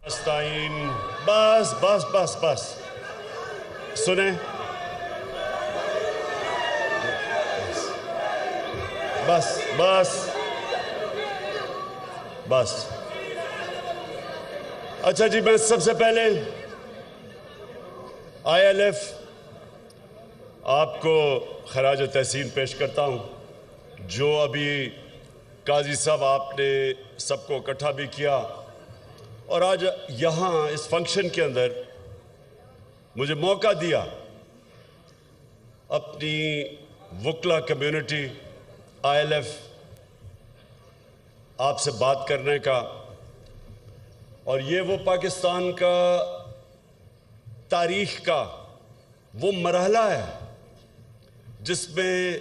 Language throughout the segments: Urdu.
استعین بس بس بس بس سنیں بس بس بس اچھا جی، میں سب سے پہلے آئی ایل ایف آپ کو خراج تحسین پیش کرتا ہوں، جو ابھی قاضی صاحب آپ نے سب کو اکٹھا بھی کیا، اور آج یہاں اس فنکشن کے اندر مجھے موقع دیا اپنی وکلا کمیونٹی آئی ایل ایف آپ سے بات کرنے کا۔ اور یہ وہ پاکستان کا تاریخ کا وہ مرحلہ ہے جس میں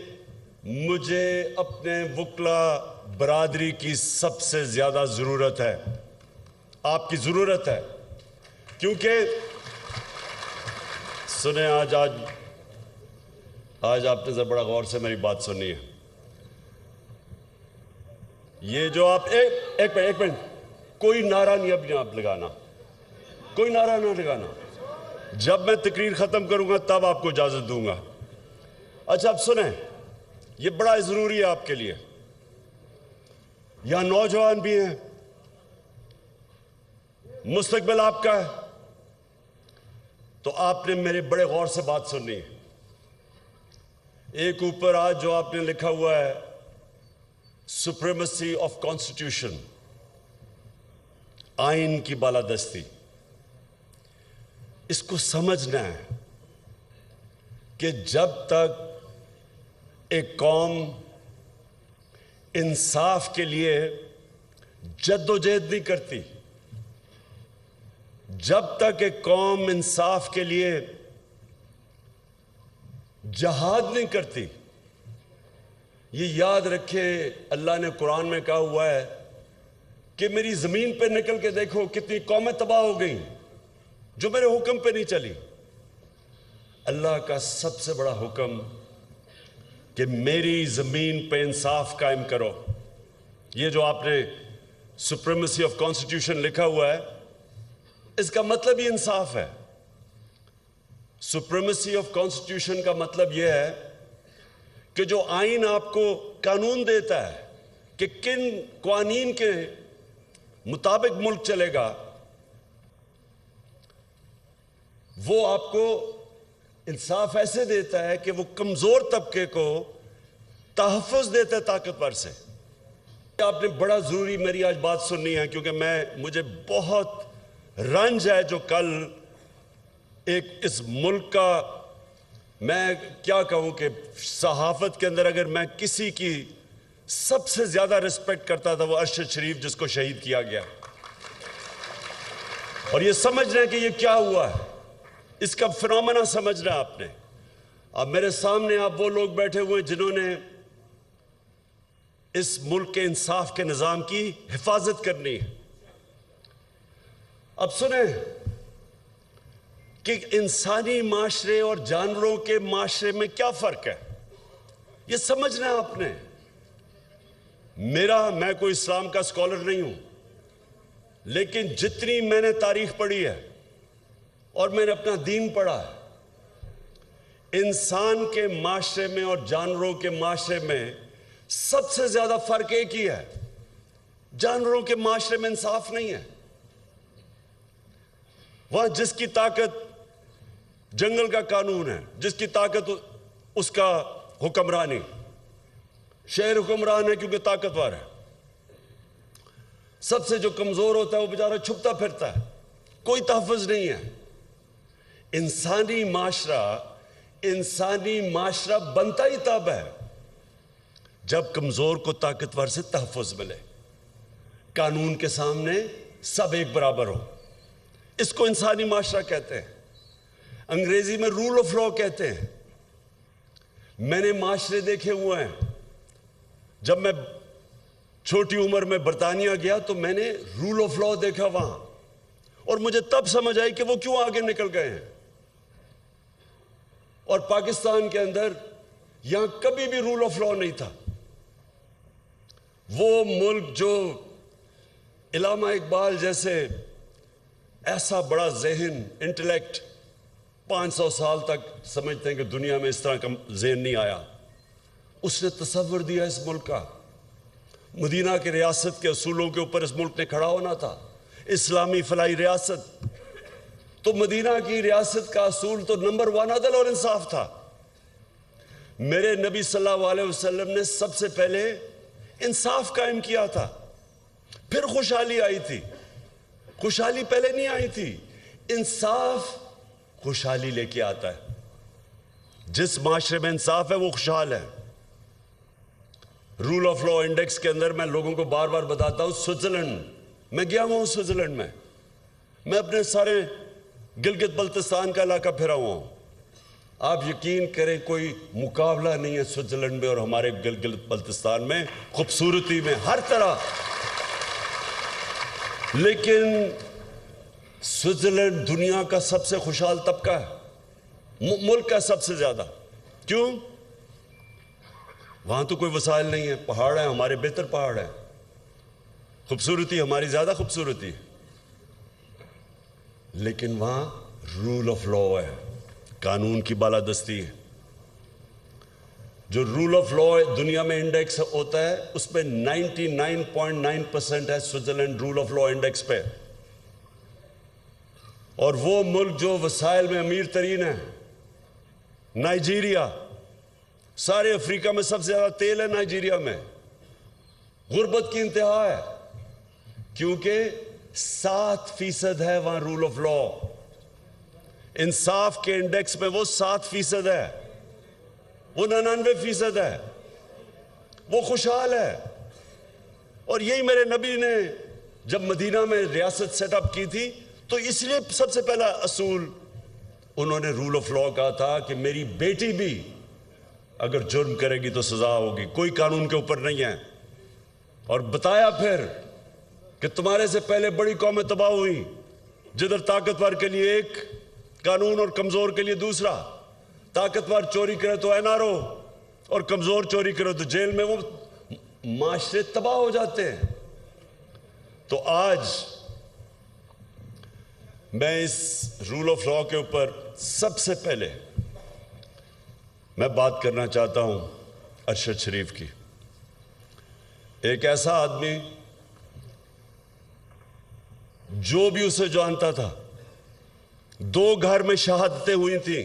مجھے اپنے وکلا برادری کی سب سے زیادہ ضرورت ہے، آپ کی ضرورت ہے، کیونکہ سنیں آج آپ نے ذرا بڑا غور سے میری بات سننی ہے۔ یہ جو آپ ایک منٹ کوئی نعرہ نہیں اب آپ لگانا، کوئی نعرہ نہ لگانا، جب میں تقریر ختم کروں گا تب آپ کو اجازت دوں گا۔ اچھا اب سنیں، یہ بڑا ضروری ہے آپ کے لیے، یہاں نوجوان بھی ہیں، مستقبل آپ کا ہے، تو آپ نے میرے بڑے غور سے بات سننی ہے۔ ایک اوپر آج جو آپ نے لکھا ہوا ہے سپریمیسی آف کانسٹیٹیوشن، آئین کی بالادستی، اس کو سمجھنا ہے کہ جب تک ایک قوم انصاف کے لیے جد و جہد نہیں کرتی، جب تک ایک قوم انصاف کے لیے جہاد نہیں کرتی، یہ یاد رکھے اللہ نے قرآن میں کہا ہوا ہے کہ میری زمین پہ نکل کے دیکھو کتنی قومیں تباہ ہو گئیں جو میرے حکم پہ نہیں چلی۔ اللہ کا سب سے بڑا حکم کہ میری زمین پہ انصاف قائم کرو، یہ جو آپ نے سپریمیسی آف کانسٹیٹیوشن لکھا ہوا ہے، اس کا مطلب ہی انصاف ہے۔ سپریمیسی آف کانسٹیٹیوشن کا مطلب یہ ہے کہ جو آئین آپ کو قانون دیتا ہے کہ کن قوانین کے مطابق ملک چلے گا، وہ آپ کو انصاف ایسے دیتا ہے کہ وہ کمزور طبقے کو تحفظ دیتا ہے طاقتور سے۔ آپ نے بڑا ضروری میری آج بات سننی ہے، کیونکہ مجھے بہت رنج ہے جو کل ایک اس ملک کا، میں کیا کہوں کہ صحافت کے اندر اگر میں کسی کی سب سے زیادہ رسپیکٹ کرتا تھا وہ ارشد شریف، جس کو شہید کیا گیا، اور یہ سمجھنا ہے کہ یہ کیا ہوا ہے، اس کا فنومنا سمجھنا ہے آپ نے۔ اب میرے سامنے آپ وہ لوگ بیٹھے ہوئے ہیں جنہوں نے اس ملک کے انصاف کے نظام کی حفاظت کرنی ہے۔ اب سنیں کہ انسانی معاشرے اور جانوروں کے معاشرے میں کیا فرق ہے، یہ سمجھنا ہے آپ نے۔ میں کوئی اسلام کا اسکالر نہیں ہوں، لیکن جتنی میں نے تاریخ پڑھی ہے اور میں نے اپنا دین پڑھا ہے، انسان کے معاشرے میں اور جانوروں کے معاشرے میں سب سے زیادہ فرق ایک ہی ہے، جانوروں کے معاشرے میں انصاف نہیں ہے۔ وہاں جس کی طاقت جنگل کا قانون ہے، جس کی طاقت اس کا حکمرانی، شہر حکمران ہے کیونکہ طاقتور ہے، سب سے جو کمزور ہوتا ہے وہ بیچارہ چھپتا پھرتا ہے، کوئی تحفظ نہیں ہے۔ انسانی معاشرہ بنتا ہی تب ہے جب کمزور کو طاقتور سے تحفظ ملے، قانون کے سامنے سب ایک برابر ہو، اس کو انسانی معاشرہ کہتے ہیں، انگریزی میں رول آف لا کہتے ہیں۔ میں نے معاشرے دیکھے ہوئے ہیں، جب میں چھوٹی عمر میں برطانیہ گیا تو میں نے رول آف لا دیکھا وہاں، اور مجھے تب سمجھ آئی کہ وہ کیوں آگے نکل گئے ہیں۔ اور پاکستان کے اندر یہاں کبھی بھی رول آف لا نہیں تھا۔ وہ ملک جو علامہ اقبال جیسے ایسا بڑا ذہن، انٹلیکٹ، 500 سال تک سمجھتے ہیں کہ دنیا میں اس طرح کا ذہن نہیں آیا. اس نے تصور دیا اس ملک کا. مدینہ کی ریاست کے اصولوں کے اوپر اس ملک نے کھڑا ہونا تھا. اسلامی فلاحی ریاست، تو مدینہ کی ریاست کا اصول تو نمبر 1 عدل اور انصاف تھا. میرے نبی صلی اللہ علیہ وسلم نے سب سے پہلے انصاف قائم کیا تھا، پھر خوشحالی آئی تھی. خوشحالی پہلے نہیں آئی تھی. انصاف خوشحالی لے کے آتا ہے. جس معاشرے میں انصاف ہے وہ خوشحال ہے. رول آف لا انڈیکس کے اندر میں لوگوں کو بار بار بتاتا ہوں، سوئٹزرلینڈ میں گیا ہوں. سوئٹزرلینڈ میں اپنے سارے گلگت بلتستان کا علاقہ پھرا ہوا ہوں. آپ یقین کریں کوئی مقابلہ نہیں ہے سوئٹزرلینڈ میں اور ہمارے گلگت بلتستان میں، خوبصورتی میں، ہر طرح. لیکن سوئٹزرلینڈ دنیا کا سب سے خوشحال طبقہ ہے، ملک کا سب سے زیادہ. کیوں؟ وہاں تو کوئی وسائل نہیں ہے، پہاڑ ہیں، ہمارے بہتر پہاڑ ہیں، خوبصورتی ہماری زیادہ خوبصورتی ہے. لیکن وہاں رول آف لا ہے، قانون کی بالادستی ہے. جو رول آف لا دنیا میں انڈیکس ہوتا ہے اس پہ 99.9% ہے Switzerland rule of law index پہ. اور وہ ملک جو وسائل میں امیر ترین ہے، نائجیریا، سارے افریقہ میں سب سے زیادہ تیل ہے نائجیریا میں. غربت کی انتہا ہے کیونکہ 7% ہے وہاں رول آف لا. انصاف کے انڈیکس میں وہ 7% ہے، وہ 99% ہے. وہ خوشحال ہے. اور یہی میرے نبی نے جب مدینہ میں ریاست سیٹ اپ کی تھی تو اس لیے سب سے پہلا اصول انہوں نے رول آف لا کہا تھا کہ میری بیٹی بھی اگر جرم کرے گی تو سزا ہوگی، کوئی قانون کے اوپر نہیں ہے. اور بتایا پھر کہ تمہارے سے پہلے بڑی قومیں تباہ ہوئی جدھر طاقتور کے لیے ایک قانون اور کمزور کے لیے دوسرا. طاقتور چوری کرے تو NRO اور کمزور چوری کرے تو جیل میں. وہ معاشرے تباہ ہو جاتے ہیں. تو آج میں اس رول آف لا کے اوپر سب سے پہلے میں بات کرنا چاہتا ہوں ارشد شریف کی. ایک ایسا آدمی جو بھی اسے جانتا تھا، 2 گھر میں شہادتیں ہوئی تھیں،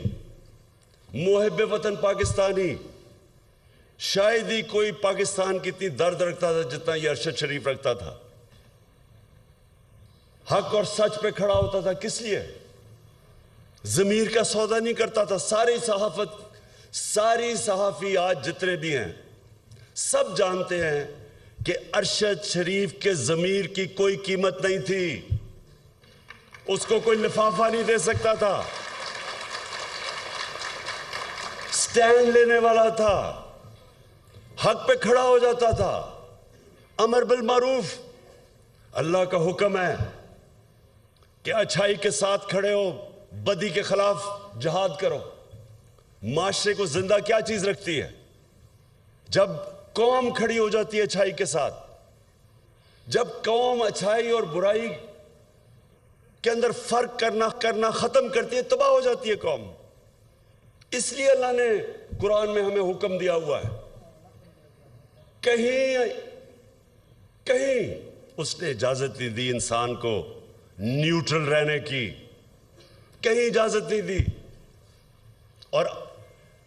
محب وطن پاکستانی. شاید ہی کوئی پاکستان کی اتنی درد رکھتا تھا جتنا یہ ارشد شریف رکھتا تھا. حق اور سچ پہ کھڑا ہوتا تھا. کس لیے؟ ضمیر کا سودا نہیں کرتا تھا. ساری صحافی آج جتنے بھی ہیں سب جانتے ہیں کہ ارشد شریف کے ضمیر کی کوئی قیمت نہیں تھی. اس کو کوئی لفافہ نہیں دے سکتا تھا. سٹینڈ لینے والا تھا، حق پہ کھڑا ہو جاتا تھا. امر بالمعروف، اللہ کا حکم ہے کہ اچھائی کے ساتھ کھڑے ہو، بدی کے خلاف جہاد کرو. معاشرے کو زندہ کیا چیز رکھتی ہے؟ جب قوم کھڑی ہو جاتی ہے اچھائی کے ساتھ. جب قوم اچھائی اور برائی کے اندر فرق کرنا ختم کرتی ہے، تباہ ہو جاتی ہے قوم. اس لیے اللہ نے قرآن میں ہمیں حکم دیا ہوا ہے. کہیں اس نے اجازت نہیں دی انسان کو نیوٹرل رہنے کی، کہیں اجازت نہیں دی. اور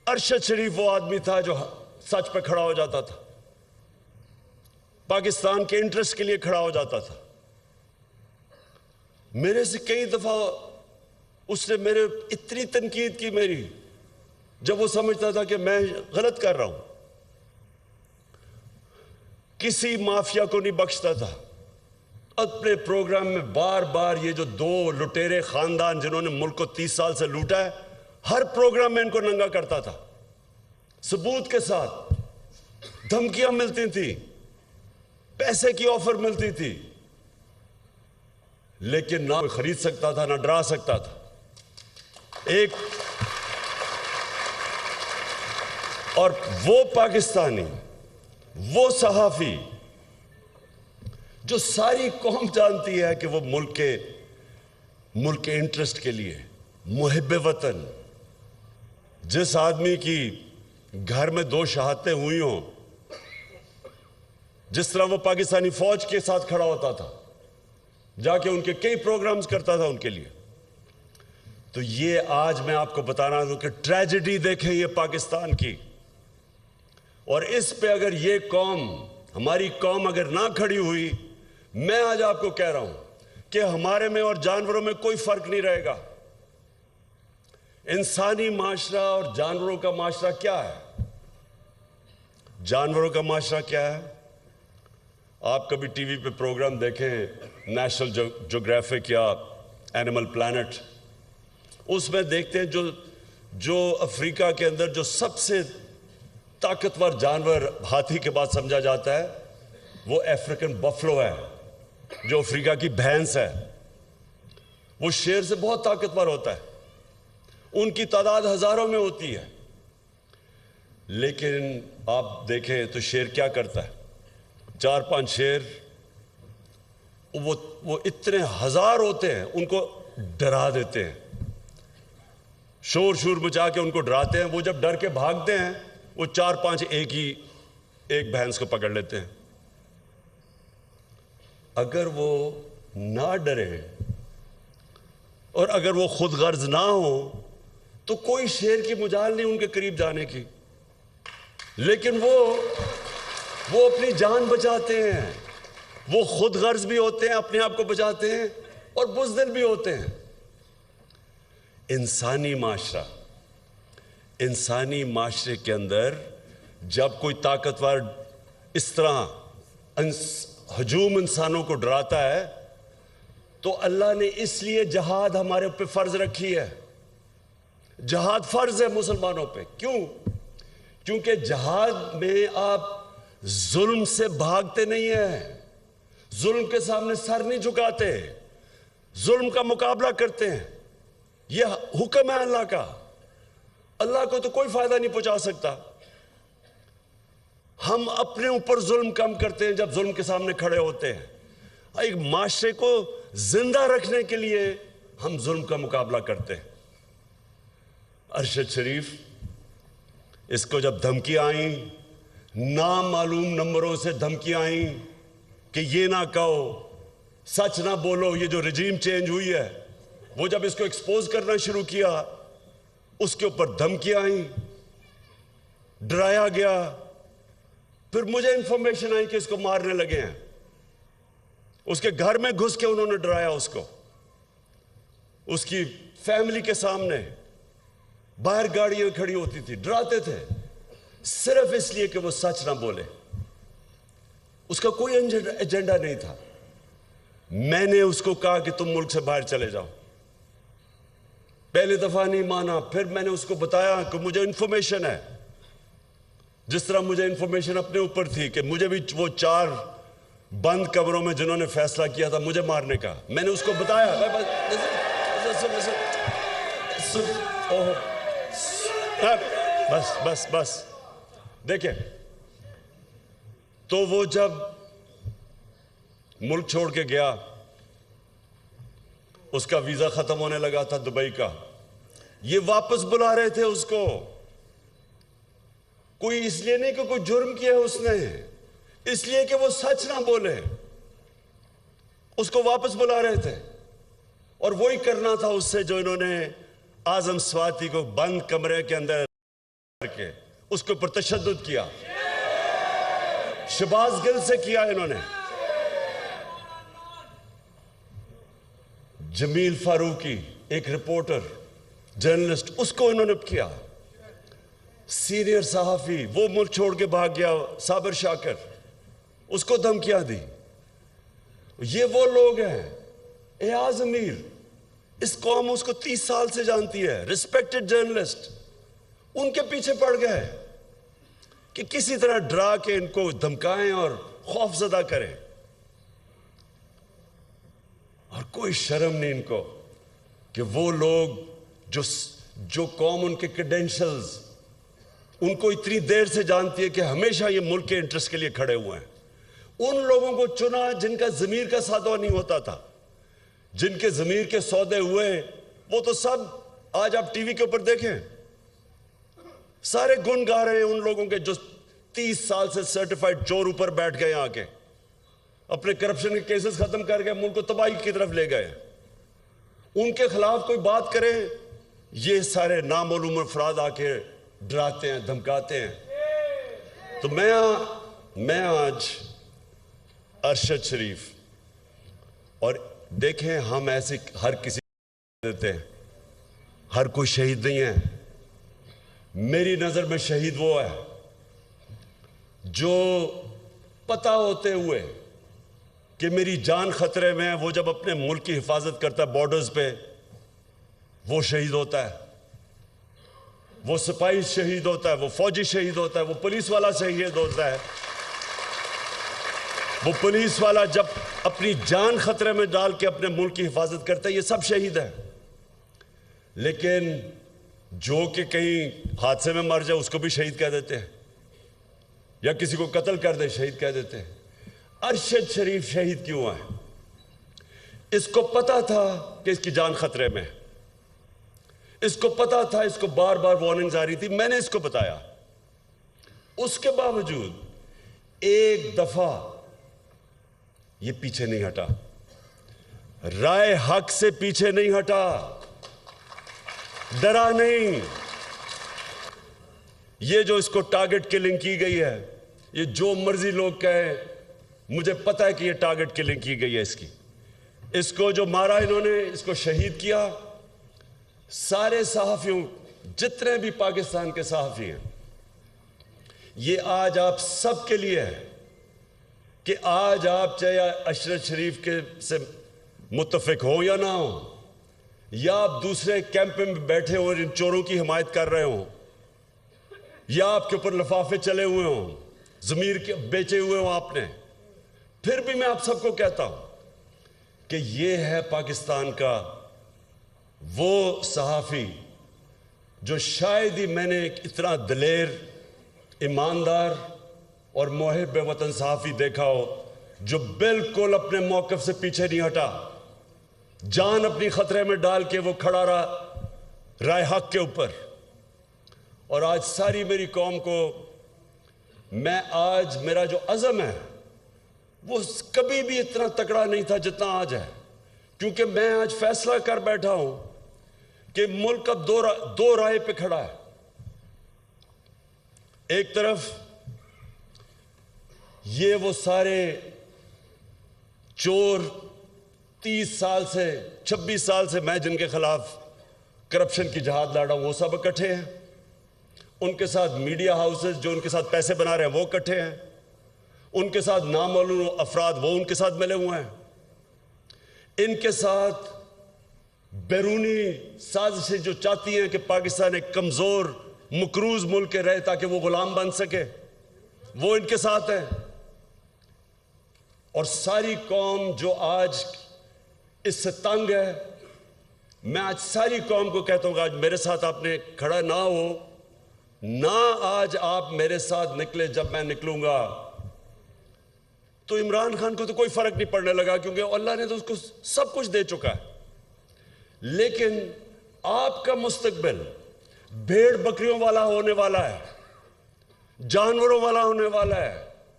ارشد شریف وہ آدمی تھا جو سچ پہ کھڑا ہو جاتا تھا، پاکستان کے انٹرسٹ کے لیے کھڑا ہو جاتا تھا. میرے سے کئی دفعہ اس نے میرے اتنی تنقید کی میری، جب وہ سمجھتا تھا کہ میں غلط کر رہا ہوں. کسی مافیا کو نہیں بخشتا تھا. اپنے پروگرام میں بار بار یہ جو 2 لٹیرے خاندان جنہوں نے ملک کو 30 سال سے لوٹا ہے، ہر پروگرام میں ان کو ننگا کرتا تھا، ثبوت کے ساتھ. دھمکیاں ملتی تھیں، پیسے کی آفر ملتی تھی، لیکن نہ خرید سکتا تھا نہ ڈرا سکتا تھا. اور وہ پاکستانی، وہ صحافی جو ساری قوم جانتی ہے کہ وہ ملک کے ملک کے انٹرسٹ کے لیے، محب وطن، جس آدمی کی گھر میں 2 شہادتیں ہوئی ہوں، جس طرح وہ پاکستانی فوج کے ساتھ کھڑا ہوتا تھا، جا کے ان کے کئی پروگرامز کرتا تھا ان کے لیے. تو یہ آج میں آپ کو بتانا ہوں کہ ٹریجڈی دیکھیں یہ پاکستان کی، اور اس پہ اگر یہ قوم، ہماری قوم اگر نہ کھڑی ہوئی، میں آج آپ کو کہہ رہا ہوں کہ ہمارے میں اور جانوروں میں کوئی فرق نہیں رہے گا. انسانی معاشرہ اور جانوروں کا معاشرہ کیا ہے؟ جانوروں کا معاشرہ کیا ہے؟ آپ کبھی ٹی وی پہ پروگرام دیکھیں، نیشنل جیوگرافک یا اینیمل پلانٹ، اس میں دیکھتے ہیں جو افریقہ کے اندر جو سب سے طاقتور جانور ہاتھی کے بعد سمجھا جاتا ہے، وہ افریقن بفلو ہے، جو افریقہ کی بھینس ہے. وہ شیر سے بہت طاقتور ہوتا ہے، ان کی تعداد ہزاروں میں ہوتی ہے. لیکن آپ دیکھیں تو شیر کیا کرتا ہے؟ 4-5 شیر، وہ اتنے ہزار ہوتے ہیں، ان کو ڈرا دیتے ہیں، شور مچا کے ان کو ڈراتے ہیں. وہ جب ڈر کے بھاگتے ہیں، وہ 4-5 ایک بھینس کو پکڑ لیتے ہیں. اگر وہ نہ ڈرے اور اگر وہ خود غرض نہ ہو تو کوئی شیر کی مجال نہیں ان کے قریب جانے کی. لیکن وہ اپنی جان بچاتے ہیں، وہ خود غرض بھی ہوتے ہیں، اپنے آپ کو بچاتے ہیں، اور بزدل بھی ہوتے ہیں. انسانی معاشرے کے اندر جب کوئی طاقتور اس طرح ہجوم انسانوں کو ڈراتا ہے، تو اللہ نے اس لیے جہاد ہمارے اوپر فرض رکھی ہے. جہاد فرض ہے مسلمانوں پہ. کیونکہ جہاد میں آپ ظلم سے بھاگتے نہیں ہیں، ظلم کے سامنے سر نہیں جھکاتے، ظلم کا مقابلہ کرتے ہیں. یہ حکم ہے اللہ کا. اللہ کو تو کوئی فائدہ نہیں پہنچا سکتا. ہم اپنے اوپر ظلم کم کرتے ہیں جب ظلم کے سامنے کھڑے ہوتے ہیں. ایک معاشرے کو زندہ رکھنے کے لیے ہم ظلم کا مقابلہ کرتے ہیں. ارشد شریف، اس کو جب دھمکیاں آئیں، نامعلوم نمبروں سے دھمکیاں آئیں کہ یہ نہ کہو، سچ نہ بولو، یہ جو رجیم چینج ہوئی ہے، وہ جب اس کو ایکسپوز کرنا شروع کیا، اس کے اوپر دھمکیاں آئیں، ڈرایا گیا. پھر مجھے انفارمیشن آئی کہ اس کو مارنے لگے ہیں. اس کے گھر میں گھس کے انہوں نے ڈرایا اس کو، اس کی فیملی کے سامنے. باہر گاڑیاں کھڑی ہوتی تھی، ڈراتے تھے، صرف اس لیے کہ وہ سچ نہ بولے. اس کا کوئی ایجنڈا نہیں تھا. میں نے اس کو کہا کہ تم ملک سے باہر چلے جاؤ. پہلی دفعہ نہیں مانا. پھر میں نے اس کو بتایا کہ مجھے انفارمیشن ہے، جس طرح مجھے انفارمیشن اپنے اوپر تھی کہ مجھے بھی وہ 4 بند کمروں میں جنہوں نے فیصلہ کیا تھا مجھے مارنے کا، میں نے اس کو بتایا. بس دیکھیں، تو وہ جب ملک چھوڑ کے گیا، اس کا ویزا ختم ہونے لگا تھا دبئی کا. یہ واپس بلا رہے تھے اس کو. کوئی اس لیے نہیں کہ کوئی جرم کیا ہے اس نے، اس لیے کہ وہ سچ نہ بولے. اس کو واپس بلا رہے تھے، اور وہی کرنا تھا اس سے جو انہوں نے اعظم سواتی کو بند کمرے کے اندر کر کے اس کے اوپر تشدد کیا. شہباز گل سے کیا انہوں نے. جمیل فاروقی، ایک رپورٹر، جرنلسٹ، اس کو انہوں نے کیا. سینئر صحافی، وہ ملک چھوڑ کے بھاگ گیا، صابر شاکر، اس کو دھمکیاں دی. یہ وہ لوگ ہیں. ایاز امیر، اس قوم اس کو 30 سال سے جانتی ہے، ریسپیکٹڈ جرنلسٹ. ان کے پیچھے پڑ گئے کہ کسی طرح ڈرا کے ان کو دھمکائیں اور خوف زدہ کریں. اور کوئی شرم نہیں ان کو کہ وہ لوگ جو قوم ان کے کریڈینشلز ان کو اتنی دیر سے جانتی ہے کہ ہمیشہ یہ ملک کے انٹرسٹ کے لیے کھڑے ہوئے ہیں، ان لوگوں کو چنا جن کا ضمیر کا ساتواں نہیں ہوتا تھا. جن کے ضمیر کے سودے ہوئے وہ تو سب آج آپ ٹی وی کے اوپر دیکھیں، سارے گن گا رہے ہیں ان لوگوں کے جو 30 سال سے سرٹیفائیڈ چور اوپر بیٹھ گئے آ کے، اپنے کرپشن کے کیسز ختم کر گئے، ملک کو تباہی کی طرف لے گئے. ان کے خلاف کوئی بات کرے، یہ سارے نامعلوم افراد آ کے ڈراتے ہیں، دھمکاتے ہیں. تو میں آج ارشد شریف، اور دیکھیں ہم ایسے ہر کسی دیتے ہیں، ہر کوئی شہید نہیں ہے. میری نظر میں شہید وہ ہے جو پتہ ہوتے ہوئے کہ میری جان خطرے میں ہے، وہ جب اپنے ملک کی حفاظت کرتا ہے بارڈرز پہ، وہ شہید ہوتا ہے. وہ سپاہی شہید ہوتا ہے، وہ فوجی شہید ہوتا ہے، وہ پولیس والا شہید ہوتا ہے. وہ پولیس والا جب اپنی جان خطرے میں ڈال کے اپنے ملک کی حفاظت کرتا ہے، یہ سب شہید ہیں. لیکن جو کہ کہیں حادثے میں مر جائے اس کو بھی شہید کہہ دیتے ہیں، یا کسی کو قتل کر دے شہید کہہ دیتے ہیں. ارشد شریف شہید کیوں ہے؟ اس کو پتا تھا کہ اس کی جان خطرے میں، اس کو پتا تھا، اس کو بار بار وارننگز آ رہی تھی، میں نے اس کو بتایا. اس کے باوجود ایک دفعہ یہ پیچھے نہیں ہٹا، رائے حق سے پیچھے نہیں ہٹا، ڈرا نہیں. یہ جو اس کو ٹارگٹ کلنگ کی گئی ہے، یہ جو مرضی لوگ کہیں، مجھے پتا ہے کہ یہ ٹارگٹ کلنگ کی گئی ہے. اس کو جو مارا انہوں نے، اس کو شہید کیا. سارے صحافیوں، جتنے بھی پاکستان کے صحافی ہیں، یہ آج آپ سب کے لیے ہے کہ آج آپ چاہے ارشد شریف کے سے متفق ہوں یا نہ ہوں، یا آپ دوسرے کیمپ میں بیٹھے ہوں اور ان چوروں کی حمایت کر رہے ہوں، یا آپ کے اوپر لفافے چلے ہوئے ہوں، ضمیر کے بیچے ہوئے ہوں آپ نے، پھر بھی میں آپ سب کو کہتا ہوں کہ یہ ہے پاکستان کا وہ صحافی جو شاید ہی میں نے اتنا دلیر، ایماندار اور محب وطن صحافی دیکھا ہو جو بالکل اپنے موقف سے پیچھے نہیں ہٹا، جان اپنی خطرے میں ڈال کے وہ کھڑا رہا رائے حق کے اوپر. اور آج ساری میری قوم کو میں آج میرا جو عزم ہے وہ کبھی بھی اتنا تکڑا نہیں تھا جتنا آج ہے، کیونکہ میں آج فیصلہ کر بیٹھا ہوں کہ ملک اب دو رائے پہ کھڑا ہے. ایک طرف یہ وہ سارے چور 30 سال سے 26 سال سے میں جن کے خلاف کرپشن کی جہاد لڑا ہوں وہ سب اکٹھے ہیں، ان کے ساتھ میڈیا ہاؤسز جو ان کے ساتھ پیسے بنا رہے ہیں وہ اکٹھے ہیں، ان کے ساتھ نامعلوم افراد وہ ان کے ساتھ ملے ہوئے ہیں، ان کے ساتھ بیرونی سازشیں جو چاہتی ہیں کہ پاکستان ایک کمزور مقروض ملک کے رہے تاکہ وہ غلام بن سکے، وہ ان کے ساتھ ہیں. اور ساری قوم جو آج اس سے تنگ ہے، میں آج ساری قوم کو کہتا ہوں کہ آج میرے ساتھ آپ نے کھڑا نہ ہو، نہ آج آپ میرے ساتھ نکلے، جب میں نکلوں گا تو عمران خان کو تو کوئی فرق نہیں پڑنے لگا کیونکہ اللہ نے تو اس کو سب کچھ دے چکا ہے. لیکن آپ کا مستقبل بھیڑ بکریوں والا ہونے والا ہے، جانوروں والا ہونے والا ہے.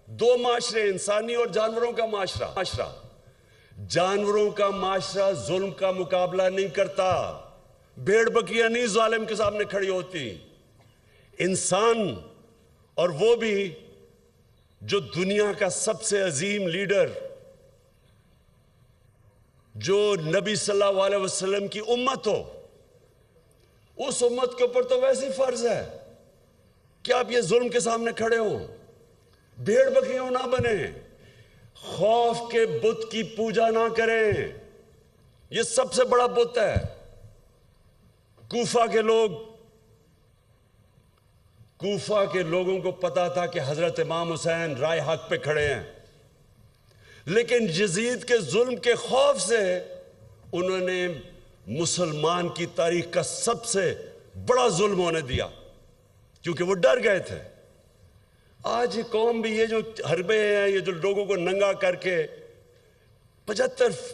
دو معاشرے، انسانی اور جانوروں کا معاشرہ. جانوروں کا معاشرہ ظلم کا مقابلہ نہیں کرتا، بھیڑ بکریاں نہیں ظالم کے سامنے کھڑی ہوتی. انسان، اور وہ بھی جو دنیا کا سب سے عظیم لیڈر، جو نبی صلی اللہ علیہ وسلم کی امت ہو، اس امت کے اوپر تو ویسے فرض ہے کہ آپ یہ ظلم کے سامنے کھڑے ہوں، بھیڑ بکریوں نہ بنیں، خوف کے بت کی پوجا نہ کریں. یہ سب سے بڑا بت ہے. کوفہ کے لوگوں کو پتا تھا کہ حضرت امام حسین رائے حق پہ کھڑے ہیں، لیکن یزید کے ظلم کے خوف سے انہوں نے مسلمان کی تاریخ کا سب سے بڑا ظلم ہونے دیا، کیونکہ وہ ڈر گئے تھے. آج یہ قوم بھی، یہ جو حربے ہیں، یہ جو لوگوں کو ننگا کر کے 75